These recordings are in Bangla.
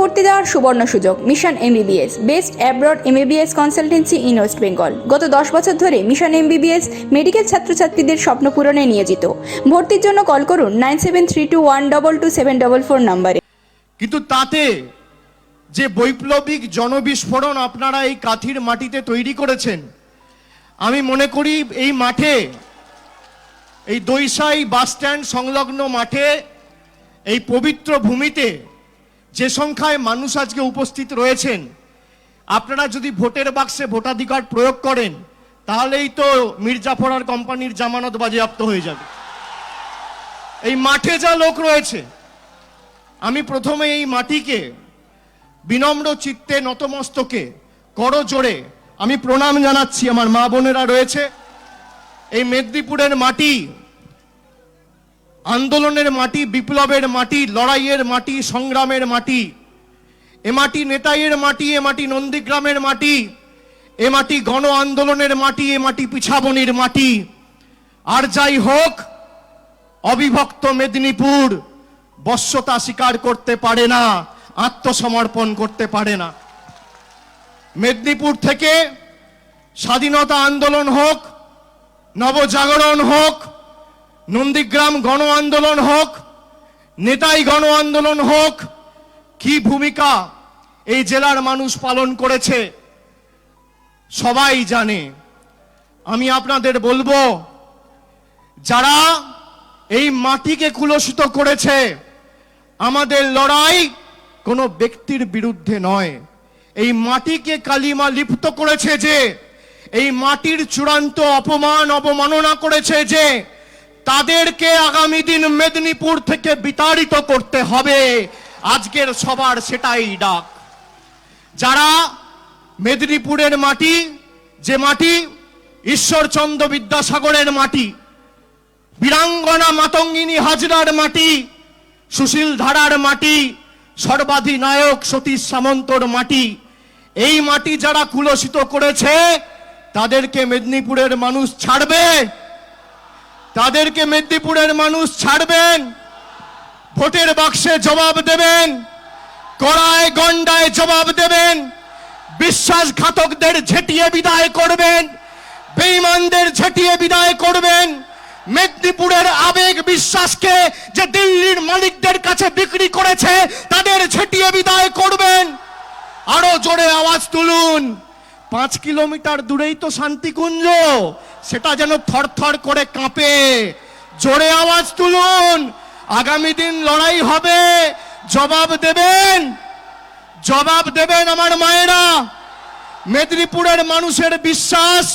পড়তে যাওয়ার সুবর্ণ সুযোগ। Mission MBBS, best abroad MBBS consultancy in West Bengal. গত 10 বছর ধরে মিশন এমবিবিএস মেডিকেল ছাত্রছাত্রীদের স্বপ্ন পূরণে নিয়োজিত। ভর্তির জন্য কল করুন 9732122744 নম্বরে। কিন্তু তাতে যে বৈপ্লবিক জনবিস্ফোরণ আপনারা এই কাঠির মাটিতে তৈরি করেছেন, আমি মনে করি এই মাঠে, এই দইসাই বাস স্ট্যান্ড সংলগ্ন মাঠে, এই পবিত্র ভূমিতে যে সংখ্যায় মানুষ আজকে উপস্থিত রয়েছেন, আপনারা যদি ভোটের বাক্সে ভোটাধিকার প্রয়োগ করেন তাহলেই তো মির্জাফর আর কোম্পানির জামানত বাজেয়াপ্ত হয়ে যাবে। এই মাঠে যা লোক রয়েছে, আমি প্রথমে এই মাটিকে বিনম্র চিত্তে নতমস্তকে করজোড়ে আমি প্রণাম জানাচ্ছি। আমার মা বোনেরা রয়েছে। এই মেদিনীপুরের মাটি আন্দোলনের মাটি, বিপ্লবের মাটি, লড়াইয়ের মাটি, সংগ্রামের মাটি। এ মাটি নেতাইয়ের মাটি, এ মাটি নন্দীগ্রামের মাটি, এ মাটি গণ আন্দোলনের মাটি, এ মাটি পিছাবনির মাটি। আর যাই হোক, অবিভক্ত মেদিনীপুর বশ্যতা স্বীকার করতে পারে না, আত্মসমর্পণ করতে পারে না। মেদিনীপুর থেকে স্বাধীনতা আন্দোলন হোক, নবজাগরণ হোক, নন্দীগ্রাম গণ আন্দোলন হোক, নেতাই গণ আন্দোলন হোক, কি ভূমিকা এই জেলার মানুষ পালন করেছে সবাই জানে। আমি আপনাদের বলবো, যারা এই মাটিকে কুলসিত করেছে, আমাদের লড়াই কোনো ব্যক্তির বিরুদ্ধে নয়। এই মাটিকে কালিমা লিপ্ত করেছে যে, এই মাটির চূড়ান্ত অপমান অবমাননা করেছে যে, তাদেরকে আগামী দিন মেদিনীপুর থেকে বিতাড়িত করতে হবে। আজকের সবার সেটাই ডাক। যারা মেদিনীপুরের মাটি, যে মাটি ঈশ্বরচন্দ্র বিদ্যাসাগরের মাটি, বীরাঙ্গনা মাতঙ্গিনী হাজরার মাটি, সুশীল ধারার মাটি, সর্বাধিনায়ক সতীশ সামন্তর মাটি, এই মাটি যারা কুলসিত করেছে, তাদেরকে মেদিনীপুরের মানুষ ছাড়বে? তাদেরকে মেদিনীপুরের মানুষ ছাড়বেন? ভোটের বাক্সে জবাব দেবেন, কড়ায় গন্ডায় জবাব দেবেন, বিশ্বাসঘাতকদের ঝেঁটিয়ে বিদায় করবেন, বেঈমানদের ঝেঁটিয়ে বিদায় করবেন। মেদিনীপুরের আবেগ বিশ্বাসকে যে দিল্লির মালিকদের কাছে বিক্রি করেছে, তাদের ঝেঁটিয়ে বিদায় করবেন। আরো জোরে আওয়াজ তুলুন। 5 কিলোমিটার দূরেই তো শান্তিকুঞ্জ, সেটা যেন থরথর করে কাঁপে। জোরে আওয়াজ তুলুন। আগামী দিন লড়াই হবে, জবাব দেবেন, জবাব দেবেন আমার মায়েরা। মেদিনীপুরের মানুষের বিশ্বাস,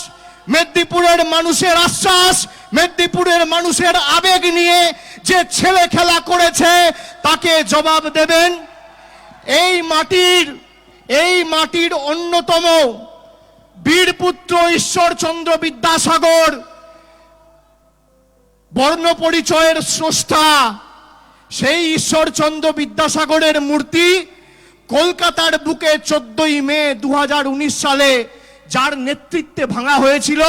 মেদিনীপুরের মানুষের আশ্বাস, মেদিনীপুরের মানুষের আবেগ নিয়ে যে ছেলে খেলা করেছে, তাকে জবাব দেবেন। এই মাটির অন্যতম বীরপুত্র ঈশ্বরচন্দ্র বিদ্যাসাগর, বর্ণ পরিচয়ের স্রষ্টা, সেই ঈশ্বরচন্দ্র বিদ্যাসাগরের মূর্তি কলকাতার বুকে 14ই মে 2019 সালে যার নেতৃত্বে ভাঙা হয়েছিল,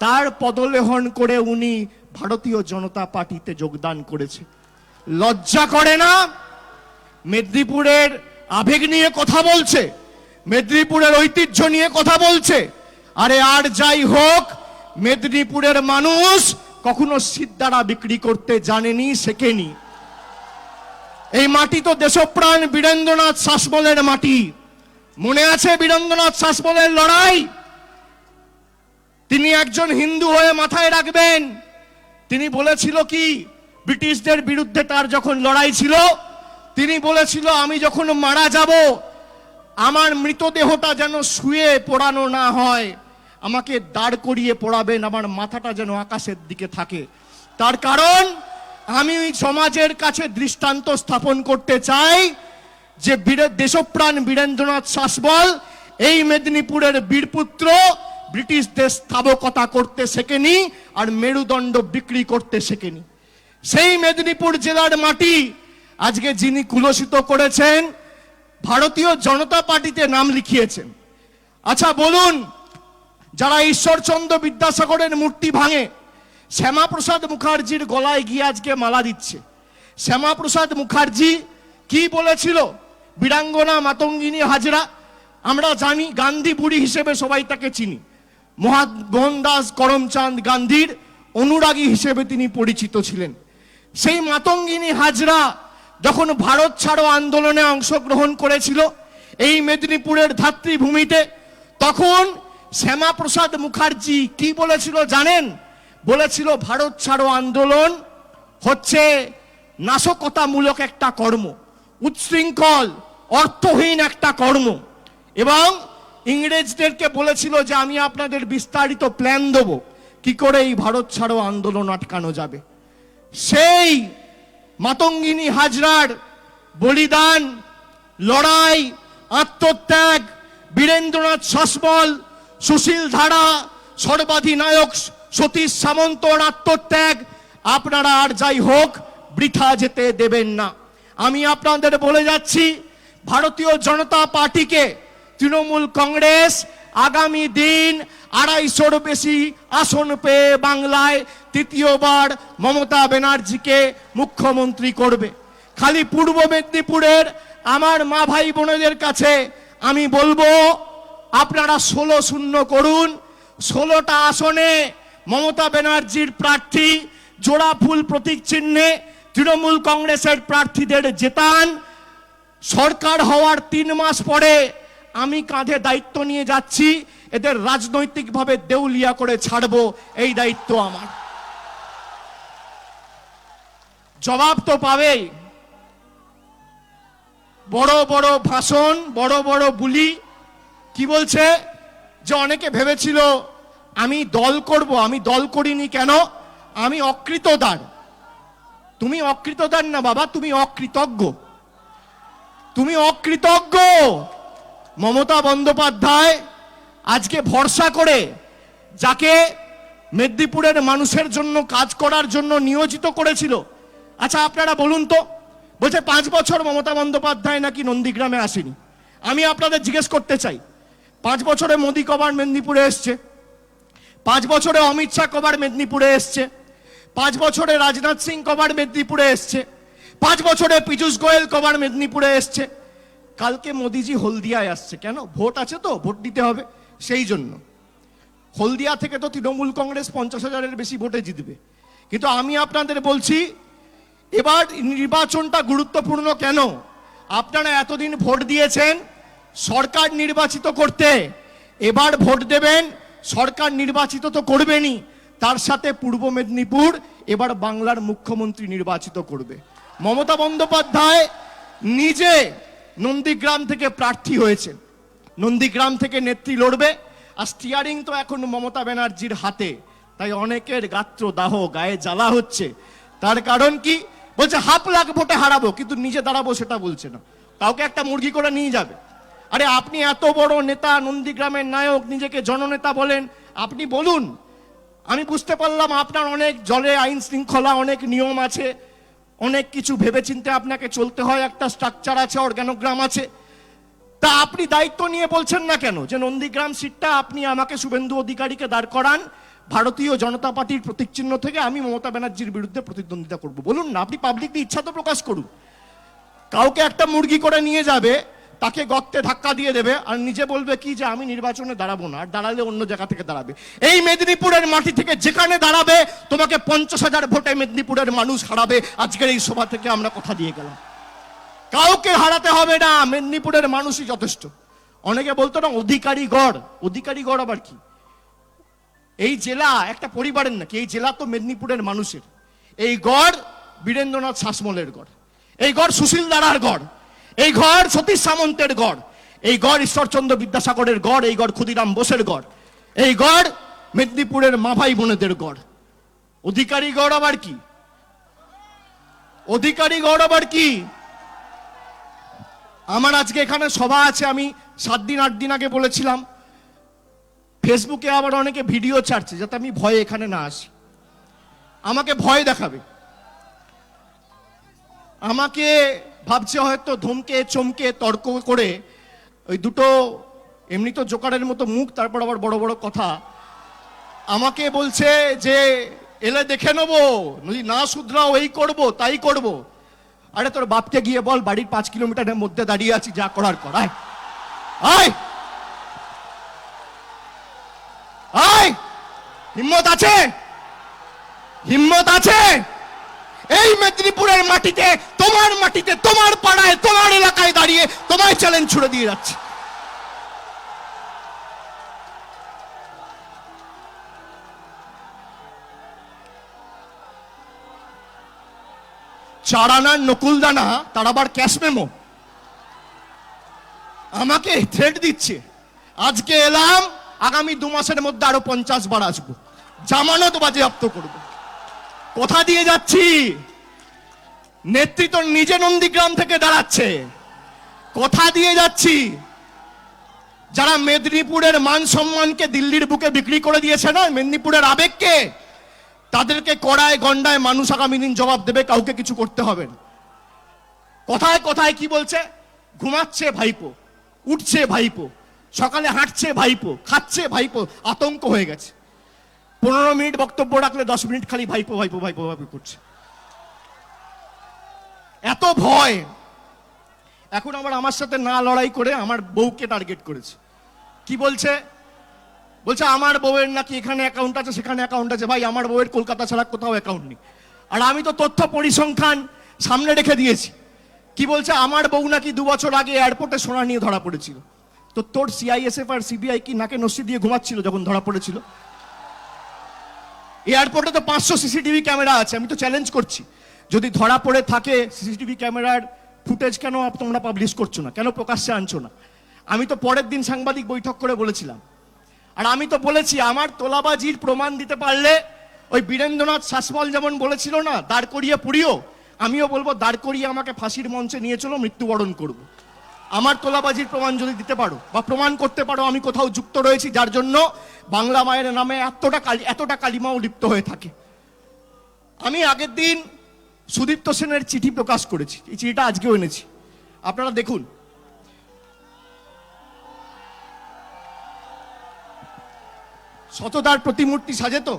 তার পদলেহন করে উনি ভারতীয় জনতা পার্টিতে যোগদান করেছে। লজ্জা করে না? মেদিনীপুরের আবেগ নিয়ে কথা বলছে, মেদিনীপুরের ঐতিহ্য নিয়ে কথা বলছে। আরে আর যাই হোক, মেদিনীপুরের মানুষ কখনো সিদ্ধারা বিক্রি করতে জানেনি, শেখেনি। এই মাটি তো দেশপ্রাণ বীরেন্দ্রনাথ শাসমলের মাটি। মনে আছে বীরেন্দ্রনাথ শাসমলের লড়াই? তিনি একজন হিন্দু হয়ে মাথায় রাখবেন, তিনি বলেছিল কি, ব্রিটিশদের বিরুদ্ধে তার যখন লড়াই ছিল, তিনি বলেছিল, আমি যখন মারা যাব, আমার মৃতদেহটা যেন শুয়ে পোড়ানো না হয়, আমাকে দাঁড় করিয়ে পোড়াবেন, আমার মাথাটা যেন আকাশের দিকে থাকে। তার কারণ, আমি সমাজের কাছে দৃষ্টান্ত স্থাপন করতে চাই যে দেশপ্রাণ বীরেন্দ্রনাথ শাসমল এই মেদিনীপুরের বীরপুত্র, ব্রিটিশদের স্থাবকতা করতে শেখেনি আর মেরুদণ্ড বিক্রি করতে শেখেনি। সেই মেদিনীপুর জেলার মাটি আজকে যিনি কুলসিত করেছেন, ভারতীয় জনতা পার্টিতে নাম লিখিয়েছেন। আচ্ছা বলুন, যারা ঈশ্বরচন্দ্র বিদ্যাসাগরের মূর্তি ভাঙে, শ্যামাপ্রসাদ মুখার্জির গলায় গিয়ে আজকে মালা দিচ্ছে। শ্যামাপ্রসাদ মুখার্জি কি বলেছিল? বীরাঙ্গনা মাতঙ্গিনী হাজরা, আমরা জানি গান্ধী বুড়ি হিসেবে সবাই তাকে চিনি। মোহনদাস করমচাঁদ গান্ধীর অনুরাগী হিসেবে তিনি পরিচিত ছিলেন। সেই মাতঙ্গিনী হাজরা যখন ভারত ছাড়ো আন্দোলনে অংশগ্রহণ করেছিল এই মেদিনীপুরের ধাত্রীভূমিতে, তখন শ্যামাপ্রসাদ মুখার্জি কি বলেছিল জানেন? বলেছিল ভারত ছাড়ো আন্দোলন হচ্ছে নাশকতামূলক একটা কর্ম, উচ্ছৃঙ্খল অর্থহীন একটা কর্ম, এবং ইংরেজদেরকে বলেছিল যে আমি আপনাদের বিস্তারিত প্ল্যান দেব কি করে এই ভারত ছাড়ো আন্দোলন আটকানো যাবে। সেই মাতঙ্গিনী হাজরার বলিদান, লড়াই, আত্মত্যাগ, বীরেন্দ্রনাথ শাসমল, সুশীল ধারা, সর্বাধিনায়ক সতীশ সামন্তর আত্মত্যাগ আপনারা আর যাই হোক বৃথা যেতে দেবেন না। আমি আপনাদের বলে যাচ্ছি, ভারতীয় জনতা পার্টিকে তৃণমূল কংগ্রেস আগামী দিন 250-র বেশি আসন পেয়ে বাংলায় তৃতীয়বার মমতা ব্যানার্জিকে মুখ্যমন্ত্রী করবে। খালি পূর্ব মেদিনীপুরের আমার মা ভাই বোনেদের কাছে আমি বলবো, আপনারা 16-0 করুন। 16টা আসনে মমতা ব্যানার্জির প্রার্থী জোড়া ফুল প্রতীক চিহ্নে তৃণমূল কংগ্রেসের প্রার্থীদের জেতান। সরকার হওয়ার 3 মাস পরে আমি কাঁধে দায়িত্ব নিয়ে যাচ্ছি, এদের রাজনৈতিকভাবে দেউলিয়া করে ছাড়বো, এই দায়িত্ব আমার। জবাব তো পাবেই। বড় বড় ভাষণ, বড় বড় বুলি। কি বলছে? যে অনেকে ভেবেছিল আমি দল করব, আমি দল করিনি কেন? আমি অকৃতদার। তুমি অকৃতদার না বাবা, তুমি অকৃতজ্ঞ। তুমি অকৃতজ্ঞ। মমতা বন্দ্যোপাধ্যায় আজকে ভরসা করে যাকে মেদিনীপুরের মানুষের জন্য কাজ করার জন্য নিয়োজিত করেছিল, আচ্ছা আপনারা বলুন তো, বলছে 5 বছর মমতা বন্দ্যোপাধ্যায় নাকি নন্দীগ্রামে আসেনি। আমি আপনাদের জিজ্ঞেস করতে চাই, 5 বছরে মোদী কবার মেদিনীপুরে এসছে? 5 বছরে অমিত শাহ কবার মেদিনীপুরে এসছে? 5 বছরে রাজনাথ সিং কবার মেদিনীপুরে এসছে? 5 বছরে পীযূষ গোয়েল কবার মেদিনীপুরে এসছে? কালকে মোদিজি হলদিয়ায় আসছে কেন? ভোট আছে তো, ভোট দিতে হবে, সেই জন্য। হলদিয়া থেকে তো তৃণমূল কংগ্রেস 50,000-এর বেশি ভোটে জিতবে। কিন্তু আমি আপনাদের বলছি, এবার নির্বাচনটা গুরুত্বপূর্ণ কেন? আপনারা এতদিন ভোট দিয়েছেন সরকার নির্বাচিত করতে, এবার ভোট দেবেন সরকার নির্বাচিত তো করবেনই, তার সাথে পূর্ব মেদিনীপুর এবার বাংলার মুখ্যমন্ত্রী নির্বাচিত করবে। মমতা বন্দ্যোপাধ্যায় নিজে নন্দীগ্রাম থেকে প্রার্থী হয়েছেন, নন্দীগ্রাম থেকে নেত্রী লড়বে, আর স্টিয়ারিং তো এখন মমতা ব্যানার্জির হাতে। তাই অনেকের গাত্র দাহ, গায়ে জ্বালা হচ্ছে। তার কারণ কি? বলছে 1.5 লাখ ভোটে হারাবো, কিন্তু নিজে দাঁড়াবো সেটা বলছে না। কাউকে একটা মুরগি করে নিয়ে যাবে। আরে আপনি এত বড় নেতা, নন্দীগ্রামের নায়ক, নিজেকে জননেতা বলেন, আপনি বলুন। আমি বুঝতে পারলাম আপনার অনেক জলে আইন শৃঙ্খলা, অনেক নিয়ম আছে, অনেক কিছু ভেবেচিন্তে আপনাকে চলতে হয়, একটা স্ট্রাকচার আছে, অর্গানোগ্রাম আছে। তা আপনি দায়িত্ব নিয়ে বলছেন না কেন যে নন্দীগ্রাম সিটটা আপনি আমাকে শুভেন্দু অধিকারীকে দাঁড় করান, ভারতীয় জনতা পার্টির প্রতীক চিহ্ন থেকে আমি মমতা ব্যানার্জির বিরুদ্ধে প্রতিদ্বন্দ্বিতা করব? বলুন না, আপনি পাবলিকলি ইচ্ছা তো প্রকাশ করুন। কাউকে একটা মুরগি করে নিয়ে যাবে, তাকে গর্তে ধাক্কা দিয়ে দেবে, আর নিজে বলবে কি যে আমি নির্বাচনে দাঁড়াবো না, আর দাঁড়ালে অন্য জায়গা থেকে দাঁড়াবে। এই মেদিনীপুরের মাটি থেকে যেখানে দাঁড়াবে তোমাকে 50,000 ভোটে মেদিনীপুরের মানুষ হারাবে। আজকের এই সভা থেকে আমরা কথা দিয়ে গেলাম, কাউকে হারাতে হবে না, মেদিনীপুরের মানুষই যথেষ্ট। অনেকে বলতো না অধিকারী গড়, অধিকারী গড় আবার কি? এই জেলা একটা পরিবারের নাকি? এই জেলা তো মেদিনীপুরের মানুষের। এই গড় বীরেন্দ্রনাথ শাসমলের গড়, এই গড় সুশীল ধারার গড়, এই গড় সতীশ সামন্তের গড়, এই গড় ঈশ্বরচন্দ্র বিদ্যাসাগরের গড়, এই গড় ক্ষুদিরাম বোসের গড়, এই গড় মেদিনীপুরের মা ভাই বোনেদের গড়। অধিকারী গড় আবার কি? অধিকারী গড় আবার কি? আমার আজকে এখানে সভা আছে, আমি 7 দিন 8 দিন আগে বলেছিলাম। ফেসবুকে আবার অনেকে ভিডিও ছাড়ছে যাতে আমি ভয়ে এখানে না আসি, আমাকে ভয় দেখাবে, আমাকে ভাবছে হয়তো ধমকে চমকে তর্ক করে, ওই দুটো এমনি তো জোকারের মতো মুখ, তারপর আবার বড় বড় কথা, আমাকে বলছে যে এলে দেখে নেবো, যদি না শুধরাও এই করব তাই করব। আরে তোর বাপকে গিয়ে বল বাড়ির 5 কিলোমিটারের মধ্যে দাঁড়িয়ে আছি, যা করার কর। আয় আয় আয়, হিম্মত আছে, হিম্মত আছে। এই মেদিনীপুরের মাটিতে, তোমার মাটিতে, তোমার পাড়ায়, তোমার এলাকায় দাঁড়িয়ে তোমায় চ্যালেঞ্জ ছুড়ে দিয়ে যাচ্ছে। চারানার নকুলদানা, তার আবার ক্যাশ মেমো, আমাকে থ্রেট দিচ্ছে। আজকে এলাম, আগামী 2 মাসের মধ্যে আরো 50 বার আসবো, জামানত বাজেয়াপ্ত করবো। কোথা দিয়ে যাচ্ছি? নেতৃত্ব নিজে নন্দীগ্রাম থেকে দাঁড়াচ্ছে। কোথা দিয়ে যাচ্ছি? যারা মেদিনীপুরের মান সম্মানকে দিল্লির বুকে বিক্রি করে দিয়েছে না, মেদিনীপুরের আবেগকে, তাদেরকে কড়ায় গন্ডায় মানুষ আগামী দিন জবাব দেবে, কাউকে কিছু করতে হবে না। কথায় কথায় কি বলছে? ঘুমাচ্ছে ভাইপো, উঠছে ভাইপো, সকালে হাঁটছে ভাইপো, খাচ্ছে ভাইপো। আতঙ্ক হয়ে গেছে। 15 মিনিট বক্তব্য রাখলে 10 মিনিট খালি ভাইপো ভাইপো ভাইপো ভাইপো করছে। এত ভয়। এখন আবার আমার সাথে না লড়াই করে আমার বউকে টার্গেট করেছে। কি বলছে? বলছে আমার বউয়ের নাকি এখানে অ্যাকাউন্ট আছে, সেখানে অ্যাকাউন্ট আছে। ভাই, আমার বউয়ের কলকাতা ছাড়া কোথাও অ্যাকাউন্ট নেই। আর আমি তো তথ্য পরিসংখ্যান সামনে রেখে দিয়েছি। কি বলছে? আমার বউ নাকি 2 বছর আগে এয়ারপোর্টে সোনা নিয়ে ধরা পড়েছিল। তো তোর সিআইএসএফ আর সিবিআই কি নাকে নস্যি দিয়ে ঘুমাচ্ছিল যখন ধরা পড়েছিল? এয়ারপোর্টে তো 500 সিসিটিভি ক্যামেরা আছে। আমি তো চ্যালেঞ্জ করছি, যদি ধরা পড়ে থাকে সিসিটিভি ক্যামেরার ফুটেজ কেন তোমরা পাবলিশ করছো না, কেন প্রকাশ্যে আনছো না? আমি তো পরের দিন সাংবাদিক বৈঠক করে বলেছিলাম। আর আমি তো বলেছি, আমার তোলাবাজির প্রমাণ দিতে পারলে, ওই বীরেন্দ্রনাথ শাসমল যেমন বলেছিল না, দাঁড় করিয়ে পুড়িও, আমিও বলবো দাঁড় করিয়ে আমাকে ফাঁসির মঞ্চে নিয়ে চলো, মৃত্যুবরণ করব। আমার তোলাবাজির প্রমাণ যদি দিতে পারো বা প্রমাণ করতে পারো আমি কোথাও যুক্ত রয়েছি, যার জন্য বাংলা মায়ের নামে এতটা কালিমাও লিপ্ত হয়ে থাকে। আমি আগের দিন সুদীপ্ত সেনের চিঠি প্রকাশ করেছি, এই চিঠিটা আজকেও এনেছি, আপনারা দেখুন। সততার প্রতিমূর্তি সাজে তো,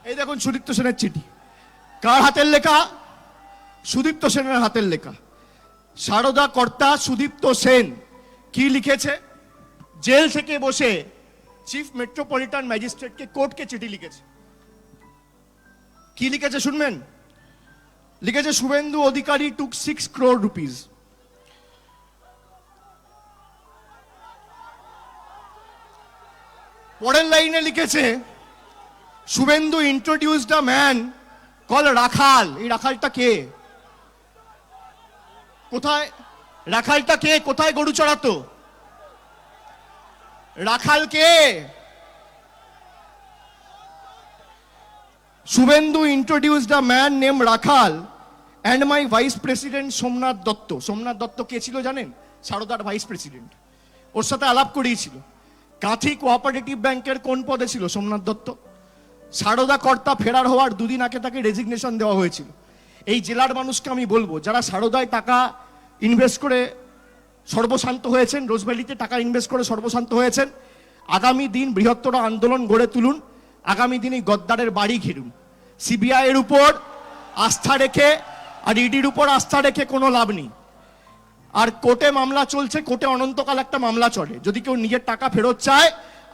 এই দেখুন সুদীপ্ত সেনের চিঠি। কার হাতের লেখা? সুদীপ্ত সেনের হাতের লেখা। সারদা কর্তা সুদীপ্ত সেন কি লিখেছে? জেল থেকে বসে চিফ মেট্রোপলিটন ম্যাজিস্ট্রেটকে, কোর্টকে চিঠি লিখেছে। কি লিখেছে শুনবেন? লিখেছে, শুভেন্দু অধিকারী টুক 6 crore rupees. পরের লাইনে লিখেছে, Suvendu introduced a man call Rakhal. এই রাখালটা কে? কোথায় রাখালটা কে? কোথায় গরু চড়াতো? রাখাল কে? Suvendu introduced a man name Rakhal and my vice president Somnath Datta. Somnath Datta কে ছিল জানেন? সারদার ভাইস প্রেসিডেন্ট। ওর সাথে আলাপ করিয়েছিল। কাঁথি কোঅপারেটিভ ব্যাংকের কোন পদে ছিল সোমনাথ দত্ত? সারদা কর্তা ফেরার হওয়ার 2 দিন আগে তাকে রেজিগনেশন দেওয়া হয়েছিল। এই জেলার মানুষকে আমি বলবো, যারা সারদায় টাকা ইনভেস্ট করে সর্বশান্ত হয়েছেন, রোজভ্যালিতে টাকা ইনভেস্ট করে সর্বশান্ত হয়েছেন, আগামী দিন বৃহত্তর আন্দোলন গড়ে তুলুন। আগামী দিন এই গদ্দারের বাড়ি ঘিরুন। সিবিআই এর উপর আস্থা রেখে আর ইডির উপর আস্থা রেখে কোনো লাভ নেই। আর কোর্টে মামলা চলছে, কোর্টে অনন্তকাল একটা মামলা চলে। যদি কেউ নিজের টাকা ফেরত চায়,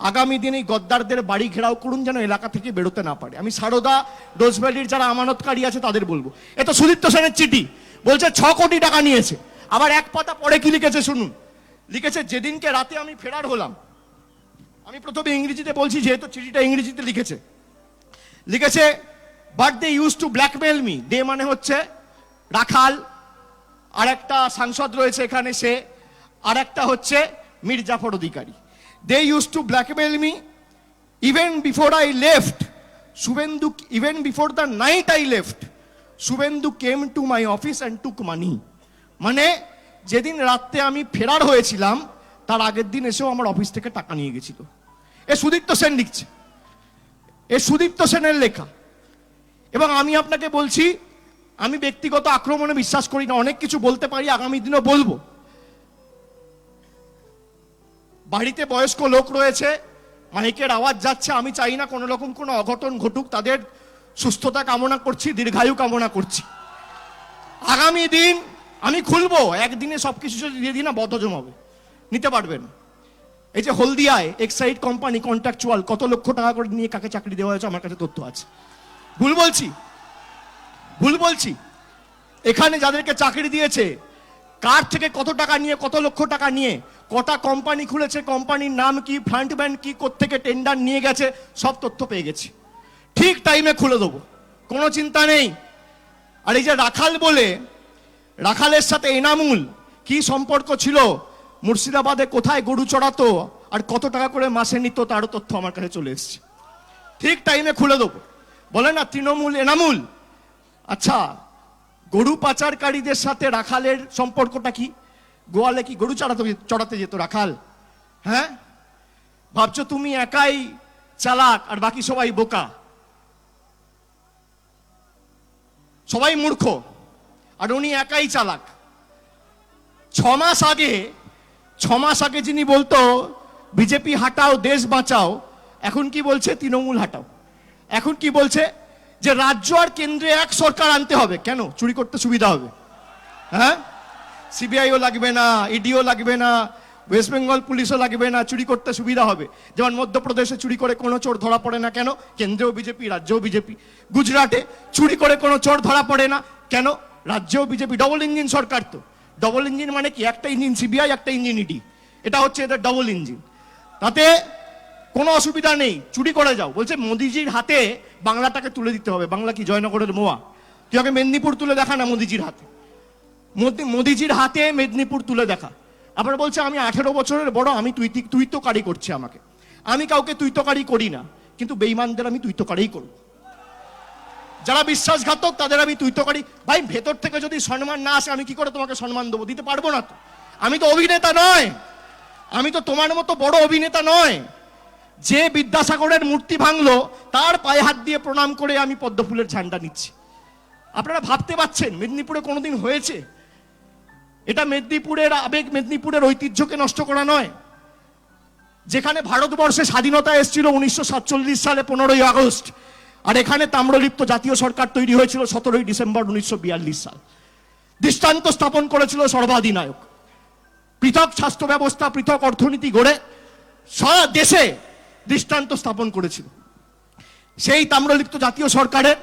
আগামী দিন এই গদ্দারদের বাড়ি ঘেরাও করুন, যেন এলাকা থেকে বেরোতে না পারে। আমি সারদা, রোজভ্যালির যারা আমানতকারী আছে তাদের বলবো। এটা সুদীপ্ত সেনের চিঠি, বলছে 6 কোটি টাকা নিয়েছে। আবার এক পাতা পরে কি লিখেছে শুনুন। লিখেছে, যেদিনকে রাতে আমি ফেরার হলাম, আমি প্রথমে ইংরেজিতে বলছি যেহেতু চিঠিটা ইংরেজিতে লিখেছে। লিখেছে, but they use to blackmail me. They মানে হচ্ছে রাখাল, আর একটা সাংসদ রয়েছে এখানে সে, আর একটা হচ্ছে Mir Jafar Adhikari. They use to blackmail me even before I left Suvendu, even before the night I left Suvendu came to my office and took money. মানে যেদিন রাত্রে আমি ফেরার হয়েছিলাম তার আগের দিন এসেও আমার অফিস থেকে টাকা নিয়ে গেছিল। এ সুদীপ্ত সেন লিখছে, এ সুদীপ্ত সেনের লেখা। এবং আমি আপনাকে বলছি, আমি ব্যক্তিগত আক্রমণে বিশ্বাস করি না, অনেক কিছু বলতে পারি, আগামী দিনও বলবো। বাড়িতে বয়স্ক লোক রয়েছে, মাইকের আওয়াজ যাচ্ছে, আমি চাই না কোনো রকম কোনো অঘটন ঘটুক, তাদের সুস্থতা কামনা করছি, দীর্ঘায়ু কামনা করছি। আগামী দিন আমি খুলবো, একদিনে সবকিছু যদি দিয়ে দিই না বদহজম হবে, নিতে পারবেন। এই যে হলদিয়ায় এক্সাইড কোম্পানি কন্ট্রাকচুয়াল কত লক্ষ টাকা করে নিয়ে কাকে চাকরি দেওয়া হয়েছে আমার কাছে তথ্য আছে। ভুল বলছি? ভুল বলছি? এখানে যাদেরকে চাকরি দিয়েছে কার থেকে কত টাকা নিয়ে, কত লক্ষ টাকা নিয়ে, কটা কোম্পানি খুলেছে, কোম্পানির নাম কি, ফ্রন্ট ব্যান্ড কি, কোত্থেকে টেন্ডার নিয়ে গেছে, সব তথ্য পেয়ে গেছি। ঠিক টাইমে খুলে দেবো, কোনো চিন্তা নেই। আর এই যে রাখাল বলে, রাখালের সাথে এনামুল কি সম্পর্ক ছিল, মুর্শিদাবাদে কোথায় গরু চড়াতো আর কত টাকা করে মাসে নিত, তারও তথ্য আমার কাছে চলে এসছে। ঠিক টাইমে খুলে দেবো। বলে না তৃণমূল এনামুল, আচ্ছা গরু পাচারকারীদের সাথে রাখালের সম্পর্কটা কি? গোয়ালে কি গরু চড়াতে যেত রাখাল? হ্যাঁ, ভাবছো তুমি একাই চালাক আর বাকি সবাই বোকা, সবাই মূর্খ, আর উনি একাই চালাক। 6 মাস আগে যিনি বলতো বিজেপি হাটাও দেশ বাঁচাও, এখন কি বলছে তৃণমূল হাটাও। এখন কি বলছে যে রাজ্য আর কেন্দ্রে এক সরকার আনতে হবে। কেন? চুরি করতে সুবিধা হবে। হ্যাঁ, সিবিআইও লাগবে না, ইডিও লাগবে না, ওয়েস্ট বেঙ্গল পুলিশও লাগবে না, চুরি করতে সুবিধা হবে। যেমন মধ্যপ্রদেশে চুরি করে কোনো চোর ধরা পড়ে না, কেন? কেন্দ্রেও বিজেপি, রাজ্যেও বিজেপি। গুজরাটে চুরি করে কোনো চোর ধরা পড়ে না, কেন? রাজ্যেও বিজেপি। ডবল ইঞ্জিন সরকার তো। ডবল ইঞ্জিন মানে কি? একটা ইঞ্জিন সিবিআই, একটা ইঞ্জিন ইডি, এটা হচ্ছে এদের ডবল ইঞ্জিন। তাতে কোনো অসুবিধা নেই, চুরি করে যাও। বলছে মোদিজির হাতে বাংলাটাকে তুলে দিতে হবে। বাংলা কি জয়নগরের মোয়া? তুই আগে মেদিনীপুর তুলে দেখা না মোদিজির হাতে, মোদিজির হাতে মেদিনীপুর তুলে দেখা। আবার বলছে আমি 18 বছরের বড়, আমি তুই তো কারি করছে আমাকে। আমি কাউকে তুই তো কারি করি না, কিন্তু বেঈমানদের আমি তুই তো কারিই করব। যারা বিশ্বাসঘাতক তাদের আমি তুই তো কারি। ভাই ভেতর থেকে যদি সম্মান না আসে আমি কি করে তোমাকে সম্মান দেবো? দিতে পারবো না তো। আমি তো অভিনেতা নয়, আমি তো তোমার মতো বড় অভিনেতা নয়। যে বিদ্যাসাগরের মূর্তি ভাঙলো তার পায়ে হাত দিয়ে প্রণাম করে আমি পদ্মফুলের ঝান্ডা নিচ্ছি। আপনারা ভাবতে পারছেন মেদিনীপুরে কোনোদিন হয়েছে? এটা মেদিনীপুরের আবেগ, মেদিনীপুরের ঐতিহ্যকে নষ্ট করা নয়। যেখানে ভারতবর্ষে স্বাধীনতা এসেছিল 1947 সালে 15ই আগস্ট, আর এখানে তাম্রলিপ্ত জাতীয় সরকার তৈরি হয়েছিল 17ই ডিসেম্বর 1942 সাল। দৃষ্টান্ত স্থাপন করেছিল সর্বাধিনায়ক। পৃথক স্বাস্থ্য ব্যবস্থা, পৃথক অর্থনীতি গড়ে সারা দেশে দৃষ্টান্ত স্থাপন করেছিল। সেই তাম্রলিপ্ত জাতীয় সরকারের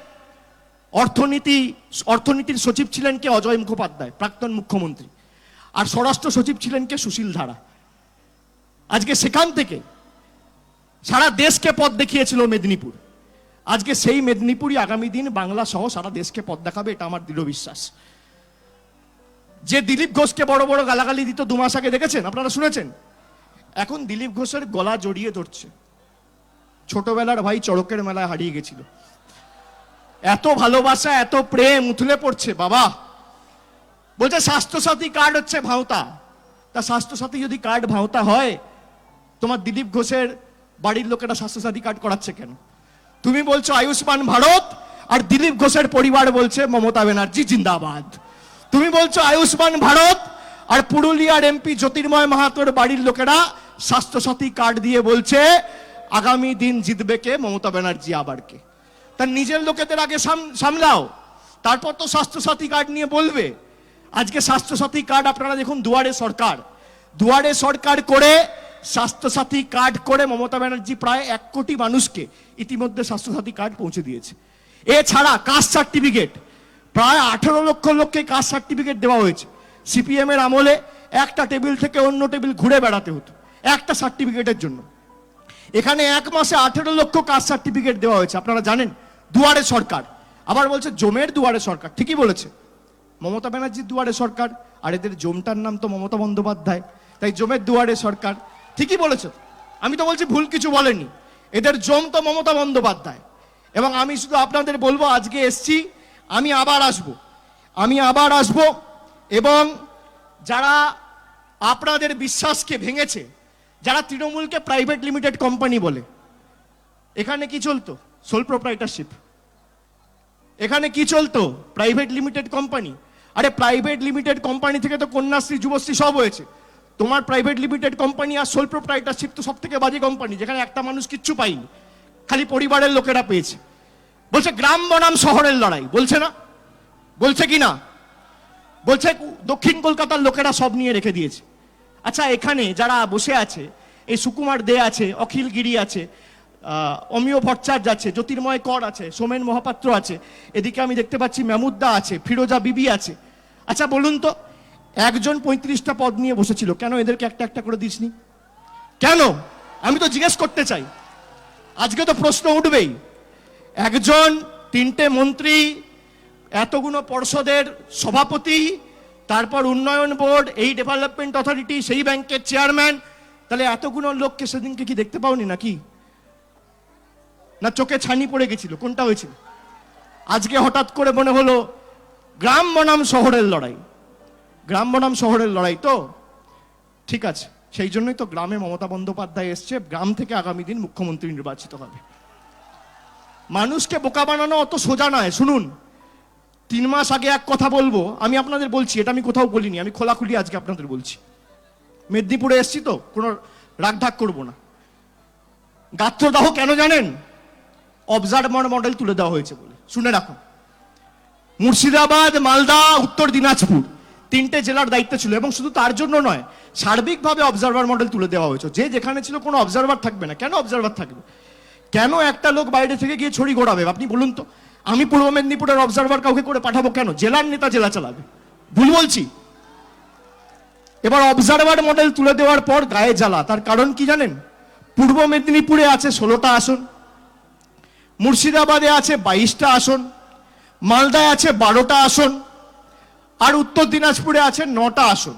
অর্থনীতির সচিব ছিলেন কে? অজয় মুখোপাধ্যায়, প্রাক্তন মুখ্যমন্ত্রী। আর স্বরাষ্ট্র সচিব ছিলেন কে? সুশীল ধারা। আজকে সেখান থেকে সারা দেশকে পথ দেখিয়েছিল মেদিনীপুর। আজকে সেই মেদিনীপুরই আগামী দিন বাংলা সহ সারা দেশকে পথ দেখাবে, এটা আমার দৃঢ় বিশ্বাস। যে দিলীপ ঘোষকে বড় বড় গালাগালি দিত 2 মাস আগে, দেখেছেন আপনারা, শুনেছেন? এখন দিলীপ ঘোষের গলা জড়িয়ে ধরছে। ছোটবেলার ভাই চড়কের মেলায় হারিয়ে গেছিল, এত ভালোবাসা, এত প্রেম উথলে পড়ছে। বাবা বলছে স্বাস্থ্যসাথী কার্ড হচ্ছে ভাঁওতা। তা স্বাস্থ্যসাথী যদি কার্ড ভাঁওতা হয়, তোমার দিলীপ ঘোষের বাড়ির লোকেরা স্বাস্থ্যসাথী কার্ড করাচ্ছে কেন? তুমি বলছো আয়ুষ্মান ভারত, আর দিলীপ ঘোষের পরিবার বলছে মমতা ব্যানার্জি জিন্দাবাদ। তুমি বলছো আয়ুষ্মান ভারত, আর পুরুলিয়ার এমপি জ্যোতির্ময় মাহাতোর বাড়ির লোকেরা স্বাস্থ্যসাথী কার্ড দিয়ে বলছে আগামী দিন জিতবে কে? মমতা ব্যানার্জি আবার কে? তার নিজের লোকেদের আগে সামলাও, তারপর তো স্বাস্থ্যসাথী কার্ড নিয়ে বলবে। আজকে স্বাস্থ্যসাথী কার্ড আপনারা দেখুন, দুয়ারে সরকার করে স্বাস্থ্যসাথী কার্ড করে মমতা ব্যানার্জি প্রায় 1 কোটি মানুষকে ইতিমধ্যে স্বাস্থ্যসাথী কার্ড পৌঁছে দিয়েছে। এছাড়া কাস্ট সার্টিফিকেট, প্রায় 18 লক্ষ লোককে কাস্ট সার্টিফিকেট দেওয়া হয়েছে। সিপিএম এর আমলে একটা টেবিল থেকে অন্য টেবিল ঘুরে বেড়াতে হতো একটা সার্টিফিকেটের জন্য। এখানে 1 মাসে 18 লক্ষ কাস্ট সার্টিফিকেট দেওয়া হয়েছে, আপনারা জানেন। দুয়ারে সরকার। আবার বলছে জমের দুয়ারে সরকার, ঠিকই বলেছে, মমতা ব্যানার্জির দুয়ারে সরকার, আর এদের জমটার নাম তো মমতা বন্দ্যোপাধ্যায়, তাই জমের দুয়ারে সরকার। ঠিকই বলেছে, আমি তো বলছি ভুল কিছু বলেনি। এদের জম তো মমতা বন্দ্যোপাধ্যায়। এবং আমি শুধু আপনাদের বলবো, আজকে এসছি, আমি আবার আসব, এবং যারা আপনাদের বিশ্বাসকে ভেঙেছে, যারা তৃণমূলকে প্রাইভেট লিমিটেড কোম্পানি বলে, এখানে কি চলতো? সোল প্রোপ্রাইটারশিপ। এখানে কি চলতো? Private limited company. আরে প্রাইভেট লিমিটেড কোম্পানি থেকে তো কন্যাশ্রী, যুবশ্রী সব হয়েছে। তোমার প্রাইভেট লিমিটেড কোম্পানি আর সোল প্রোপ্রাইটারশিপ তো সব থেকে বাজে কোম্পানি, যেখানে একটা মানুষ কিচ্ছু পায়নি, খালি পরিবারের লোকেরা পেয়েছে। বলছে গ্রাম বনাম শহরের লড়াই, বলছে না? বলছে কি না? বলছে দক্ষিণ কলকাতার লোকেরা সব নিয়ে রেখে দিয়েছে। আচ্ছা, এখানে যারা বসে আছে, এই সুকুমার দে আছে, অখিল গিরি আছে, অমিয় ভট্টাচার্য আছে, জ্যোতির্ময় কর আছে, সোমেন মহাপাত্র আছে, এদিকে আমি দেখতে পাচ্ছি মেহমুদ্দা আছে, ফিরোজা বিবি আছে। আচ্ছা বলুন তো, একজন 35টা পদ নিয়ে বসেছিল, কেন এদেরকে একটা একটা করে দিসনি? কেন? আমি তো জিজ্ঞেস করতে চাই। আজকে তো প্রশ্ন উঠবেই। একজন 3টে মন্ত্রী, এতগুলো পর্ষদের সভাপতি, তারপর উন্নয়ন বোর্ড, এই ডেভেলপমেন্ট অথরিটি, সেই ব্যাংকের চেয়ারম্যান, তাহলে এতগুলো লোককে সেদিনকে কি দেখতে পাওনি নাকি? না চোখে ছানি পড়ে গেছিল? কোনটা হয়েছিল? আজকে হঠাৎ করে মনে হলো গ্রাম বনাম শহরের লড়াই। গ্রাম বনাম শহরের লড়াই তো ঠিক আছে, সেই জন্যই তো গ্রামে মমতা বন্দ্যোপাধ্যায় এসছে, গ্রাম থেকে আগামী দিন মুখ্যমন্ত্রী নির্বাচিত হবে। মানুষকে বোকা বানানো অত সোজা নয়। শুনুন, 3 মাস আগে এক কথা বলবো, আমি আপনাদের বলছি, এটা আমি কোথাও বলিনি, আমি খোলাখুলি আজকে আপনাদের বলছি। মেদিনীপুরে এসছি তো, কোনো রাগঢাক করবো না। গাত্রদাহ কেন জানেন? অবজারভার মডেল তুলে দেওয়া হয়েছে বলে। শুনে রাখুন, মুর্শিদাবাদ, মালদা, উত্তর দিনাজপুর 3টে জেলার দায়িত্ব ছিল, এবং শুধু তার জন্য নয়, সার্বিকভাবে অবজারভার মডেল তুলে দেওয়া হয়েছে। যে যেখানে ছিল কোনো অবজারভার থাকবে না। কেন অবজারভার থাকবে? কেন একটা লোক বাইরে থেকে গিয়ে ছড়ি ঘোরাবে? আপনি বলুন তো। আমি পূর্ব মেদিনীপুরের অবজারভার কাউকে করে পাঠাবো কেন? জেলার নেতা জেলা চালাবে। ভুল বলছি? এবার অবজারভার মডেল তুলে দেওয়ার পর গায়ে জ্বালা। তার কারণ কি জানেন? পূর্ব মেদিনীপুরে আছে 16টা আসন, মুর্শিদাবাদে আছে 22টা আসন, মালদায় আছে 12টা আসন, আর উত্তর দিনাজপুরে আছে 9টা আসন।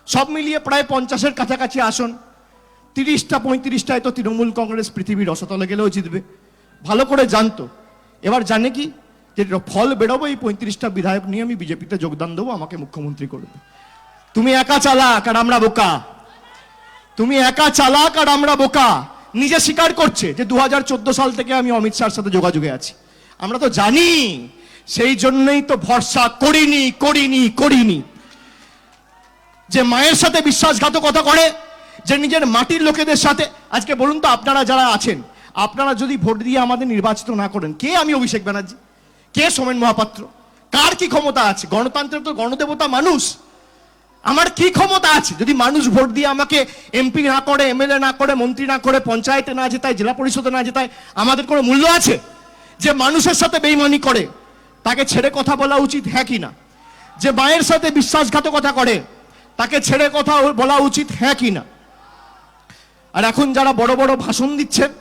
সব মিলিয়ে প্রায় 50-এর কাছাকাছি আসন। 30টা 35টায় তো তৃণমূল কংগ্রেস পৃথিবীর রসতলে গেলেও জিতবে, ভালো করে জানতো। এবার জানে কি, যে ফল বেরোবো, এই 35টা বিধায়ক নিয়ে আমি বিজেপিতে যোগদান দেবো, আমাকে মুখ্যমন্ত্রী করবে। তুমি একা চালাক আর আমরা বোকা। তুমি একা চালাক আর আমরা বোকা। নিজে স্বীকার করছে যে 2014 সাল থেকে আমি অমিত শাহর সাথে যোগাযোগে আছি। আমরা তো জানি, সেই জন্যই তো ভরসা করিনি। যে মায়ের সাথে বিশ্বাসঘাতকতা করে, যে নিজের মাটির লোকেদের সাথে। আজকে বলুন তো, আপনারা যারা আছেন, আপনারা যদি ভোট দিয়ে আমাদের নির্বাচিত না করেন, কে আমি অভিষেক ব্যানার্জি, কে সোমেন মহাপাত্র, কার কি ক্ষমতা আছে? গণতন্ত্রের তো গণদেবতা মানুষ। আমার কি ক্ষমতা আছে যদি মানুষ ভোট দিয়ে আমাকে এমপি না করে, এমএলএ না করে, মন্ত্রী না করে, পঞ্চায়েতে না জেতায়, জেলা পরিষদে না জেতায়? আমাদের কোনো মূল্য আছে? যে মানুষের সাথে বেইমানি করে, তাকে ছেড়ে কথা বলা উচিত, হ্যাঁ কি না? যে মায়ের সাথে বিশ্বাসঘাতকতা করে, তাকে ছেড়ে কথা বলা উচিত, হ্যাঁ কি না? আর এখন যারা বড় বড় ভাষণ দিচ্ছেন,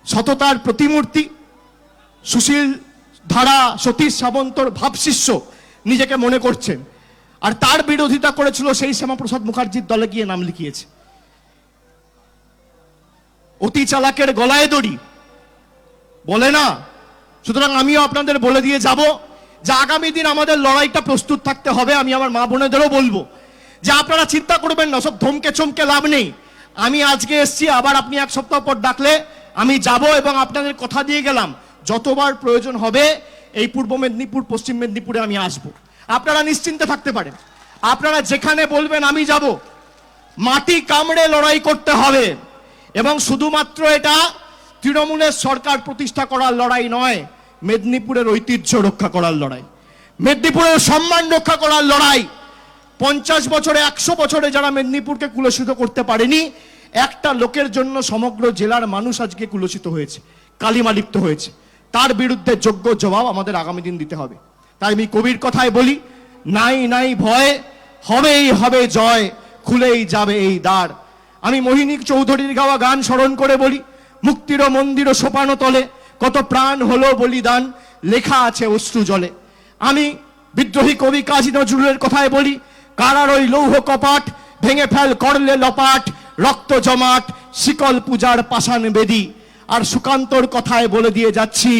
সততার প্রতিমূর্তি, সুশীল ধারা সতীশ সাবন্তর ভাবশিষ্য নিজেকে মনে করছেন, আর তার বিরোধিতা করেছিল সেই শ্যামাপ্রসাদ মুখার্জির দলে গিয়ে নাম লিখিয়েছে। অতি চালাকের গলায় দড়ি বলে না। সুতরাং আমিও আপনাদের বলে দিয়ে যাব যে আগামী দিন আমাদের লড়াইটা প্রস্তুত থাকতে হবে। আমি আমার মা বোনেদেরও বলবো যে আপনারা চিন্তা করবেন না, সব ধমকে চমকে লাভ নেই। আমি আজকে এসছি, আবার আপনি 1 সপ্তাহ পর ডাকলে আমি যাব, এবং আপনাদের কথা দিয়ে গেলাম যতবার প্রয়োজন হবে এই পূর্ব মেদিনীপুর, পশ্চিম মেদিনীপুরে আমি আসব। আপনারা নিশ্চিন্তে থাকতে পারেন। আপনারা যেখানে বলবেন আমি যাব। মাটি কামড়ে লড়াই করতে হবে, এবং শুধুমাত্র এটা তৃণমূলের সরকার প্রতিষ্ঠা করার লড়াই নয়, মেদিনীপুরের ঐতিহ্য রক্ষা করার লড়াই, মেদিনীপুরের সম্মান রক্ষা করার লড়াই। 50 বছরে, 100 বছরে যারা মেদিনীপুরকে কুলসিত করতে পারেনি, একটা লোকের জন্য সমগ্র জেলার মানুষ আজকে কুলসিত হয়েছে, কালিমালিপ্ত হয়েছে। তার বিরুদ্ধে যোগ্য জবাব আমাদের আগামী দিন দিতে হবে। তাই আমি কবির কথায় বলি, নাই নাই ভয়, হবেই হবে জয়, খুলেই যাবে এই দ্বার। আমি মোহিনী চৌধুরীর গাওয়া গান স্মরণ করে বলি, মুক্তির মন্দির সোপানো তলে কত প্রাণ হলো বলিদান, লেখা আছে অশ্রু জলে। আমি বিদ্রোহী কবি কাজী নজরুলের কথায় বলি, কারার ওই লৌহ কপাট ভেঙে ফেল করলে লপাট, রক্ত জমাট শিকল পূজার পাষাণ বেদি। আর সুকান্তর কথায় বলে দিয়ে যাচ্ছি,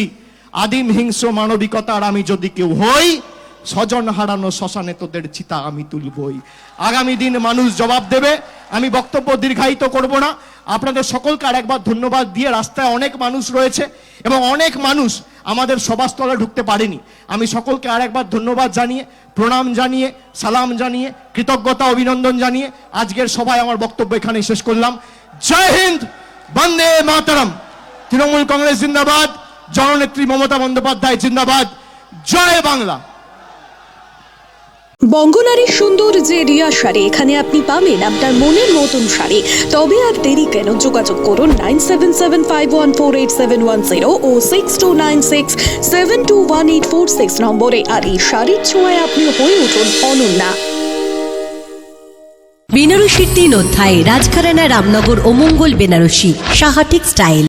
আদিম হিংস্র মানবিকতার আমি যদি কেউ হই, স্বজন হারানো শ্মশানে তোদের চিতা আমি তুলবই। আগামী দিন মানুষ জবাব দেবে। আমি বক্তব্য দীর্ঘায়িত করব না। আপনাদের সকলকে আরেকবার ধন্যবাদ দিয়ে, রাস্তায় অনেক মানুষ রয়েছে এবং অনেক মানুষ আমাদের সভাস্থলে ঢুকতে পারেনি। আমি সকলকে আরেকবার ধন্যবাদ জানিয়ে, প্রণাম জানিয়ে, সালাম জানিয়ে, কৃতজ্ঞতা অভিনন্দন জানিয়ে আজকের সভায় আমার বক্তব্য এখানে শেষ করলাম। জয় হিন্দ, বন্দে মাতরম। তৃণমূল কংগ্রেস জিন্দাবাদ, জননেত্রী মমতা বন্দ্যোপাধ্যায় জিন্দাবাদ। জয় বাংলা। বঙ্গনারীর সুন্দর যে রিয়া শাড়ি, এখানে আপনি পাবেন আপনার মনের মতন শাড়ি। তবে আর দেরি কেন, যোগাযোগ করুন 9775148710 ও 6296721846 নম্বরে। আর এই শাড়ির ছোঁয়ায় আপনি হয়ে উঠুন অনন্যা। বেনারসির 3 অধ্যায়, রাজঘরানা, রামনগর ও মঙ্গল বেনারসি, সাহা টেক্সটাইল।